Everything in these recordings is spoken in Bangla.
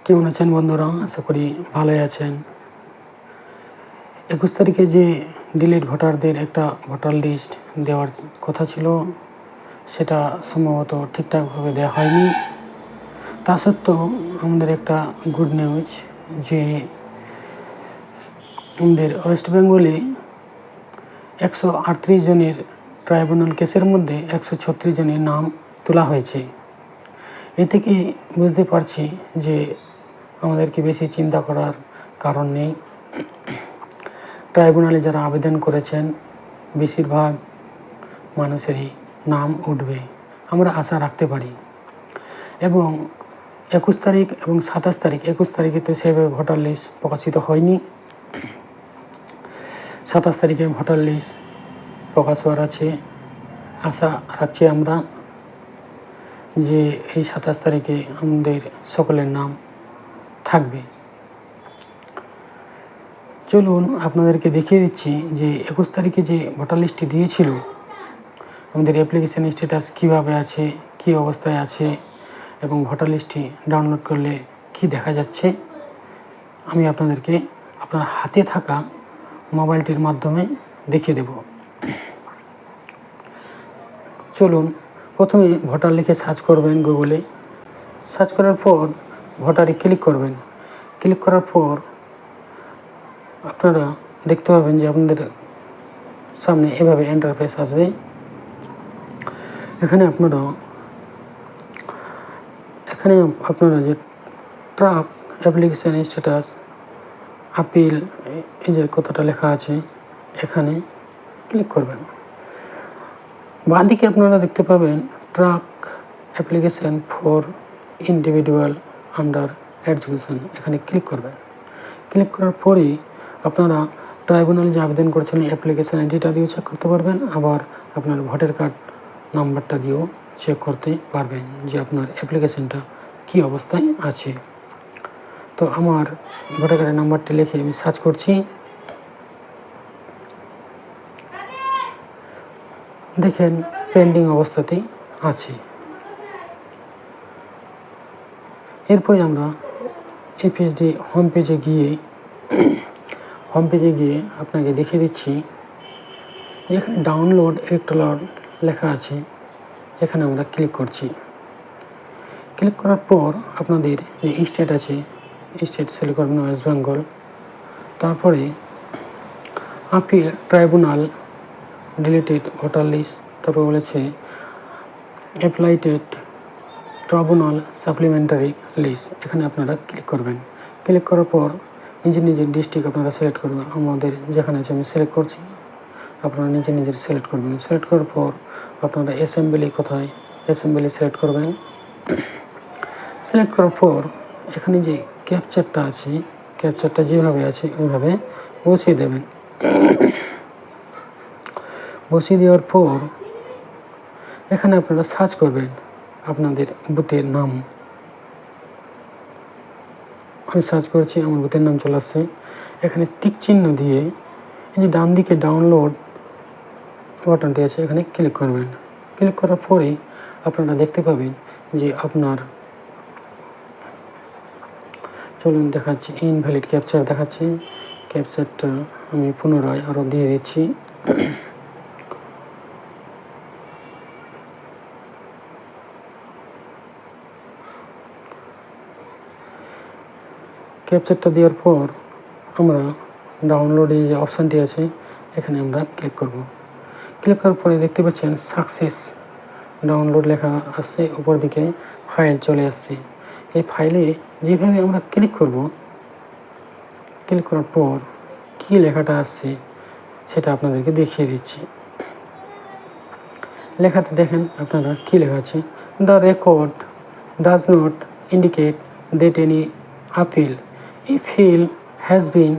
কেমন আছেন বন্ধুরা? আশা করি ভালোই আছেন। 21 তারিখে যে ডিলিট ভোটারদের একটা ভোটার লিস্ট দেওয়ার কথা ছিল, সেটা সম্ভবত ঠিকঠাকভাবে দেওয়া হয়নি। তা সত্ত্বেও আমাদের একটা গুড নিউজ যে আমাদের ওয়েস্ট বেঙ্গলে 138 জনের ট্রাইব্যুনাল কেসের মধ্যে 136 জনের নাম তোলা হয়েছে। এ থেকে বুঝতে পারছি যে আমাদেরকে বেশি চিন্তা করার কারণ নেই। ট্রাইব্যুনালে যারা আবেদন করেছেন বেশিরভাগ মানুষেরই নাম উঠবে, আমরা আশা রাখতে পারি। এবং 21 তারিখ এবং 27 তারিখ, 21 তারিখে তো সেভাবে ভোটার লিস্ট প্রকাশিত হয়নি। 27 তারিখে ভোটার লিস্ট প্রকাশ হওয়ার আছে। আশা রাখছি আমরা যে এই 27 তারিখে আমাদের সকলের নাম থাকবে। চলুন আপনাদেরকে দেখিয়ে দিচ্ছি যে 21 তারিখে যে ভোটার লিস্টটি দিয়েছিল, আমাদের অ্যাপ্লিকেশান স্ট্যাটাস কীভাবে আছে, কী অবস্থায় আছে এবং ভোটার লিস্টটি ডাউনলোড করলে কি দেখা যাচ্ছে আমি আপনাদেরকে আপনার হাতে থাকা মোবাইলটির মাধ্যমে দেখিয়ে দেব। চলুন প্রথমে ভোটার লিখে সার্চ করবেন গুগলে। সার্চ করার পর ভোটারে ক্লিক করবেন। ক্লিক করার পর আপনারা দেখতে পাবেন যে আপনাদের সামনে এভাবে ইন্টারফেস আসবে। এখানে আপনারা যে ট্র্যাক অ্যাপ্লিকেশান স্ট্যাটাস আপিল, এই যে কথাটা লেখা আছে, এখানে ক্লিক করবেন। বাঁদিকে আপনারা দেখতে পাবেন track application for individual under education, এখানে ক্লিক করবেন। ক্লিক করার পরেই আপনারা ট্রাইব্যুনাল যে আবেদন করেছেন অ্যাপ্লিকেশান আইডিটা দিয়েও চেক করতে পারবেন, আবার আপনার ভোটার কার্ড নাম্বারটা দিয়েও চেক করতে পারবেন যে আপনার অ্যাপ্লিকেশানটা কী অবস্থায় আছে। তো আমার ভোটার কার্ডের নাম্বারটি লিখে আমি সার্চ করছি। দেখেন পেন্ডিং অবস্থাতেই আছে। এরপরে আমরা এই পেজটি হোম পেজে গিয়ে আপনাকে দেখিয়ে দিচ্ছি এখানে ডাউনলোড ইলেকট্রাল লেখা আছে, এখানে আমরা ক্লিক করছি। ক্লিক করার পর আপনাদের যে স্টেট আছে, স্টেট সিলেক্ট করবেন ওয়েস্ট বেঙ্গল। তারপরে appeal tribunal deleted voter list, তারপর বলেছে অ্যাপ্লাইটেড ট্রাইব্যুনাল সাপ্লিমেন্টারি লিস্ট, এখানে আপনারা ক্লিক করবেন। ক্লিক করার পর নিজের ডিস্ট্রিক্ট আপনারা সিলেক্ট করবেন। আমাদের যেখানে আছে আমি সিলেক্ট করছি, আপনারা নিজের সিলেক্ট করবেন। সিলেক্ট করার পর আপনারা অ্যাসেম্বলি কোথায়, অ্যাসেম্বলি সিলেক্ট করবেন। সিলেক্ট করার পর এখানে যে ক্যাপচারটা আছে, ক্যাপচারটা যেভাবে আছে ওইভাবে বসিয়ে দেবেন। বসিয়ে দেওয়ার পর এখানে আপনারা সার্চ করবেন আপনাদের বুথের নাম। আমি সার্চ করছি, আমার বুথের নাম চলে আসছে। এখানে টিক চিহ্ন দিয়ে এই যে ডান দিকে ডাউনলোড বাটনটি আছে, এখানে ক্লিক করবেন। ক্লিক করার পরেই আপনারা দেখতে পাবেন যে আপনার, চলুন দেখাচ্ছি, ইনভ্যালিড ক্যাপচার দেখাচ্ছে। ক্যাপচারটা আমি পুনরায় আরও দিয়ে দিচ্ছি। ক্যাপচারটা দেওয়ার পর আমরা ডাউনলোডে যে অপশানটি আছে এখানে আমরা ক্লিক করব। ক্লিক করার পরে দেখতে পাচ্ছেন সাকসেস ডাউনলোড লেখা আছে, উপর দিকে ফাইল চলে আসছে। এই ফাইলে যেভাবে আমরা ক্লিক করব, ক্লিক করার পর কী লেখাটা আসছে সেটা আপনাদেরকে দেখিয়ে দিচ্ছি। লেখাতে দেখেন আপনারা কী লেখা আছে, the record does not indicate that any appeal appeal has been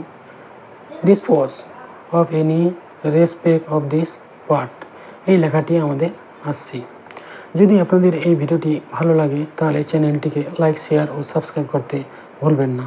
disposed of any respect of this part, এই লেখাটি আমাদের আসছে। যদি আপনাদের এই ভিডিওটি ভালো লাগে তাহলে চ্যানেলটিকে লাইক, শেয়ার ও সাবস্ক্রাইব করতে ভুলবেন না।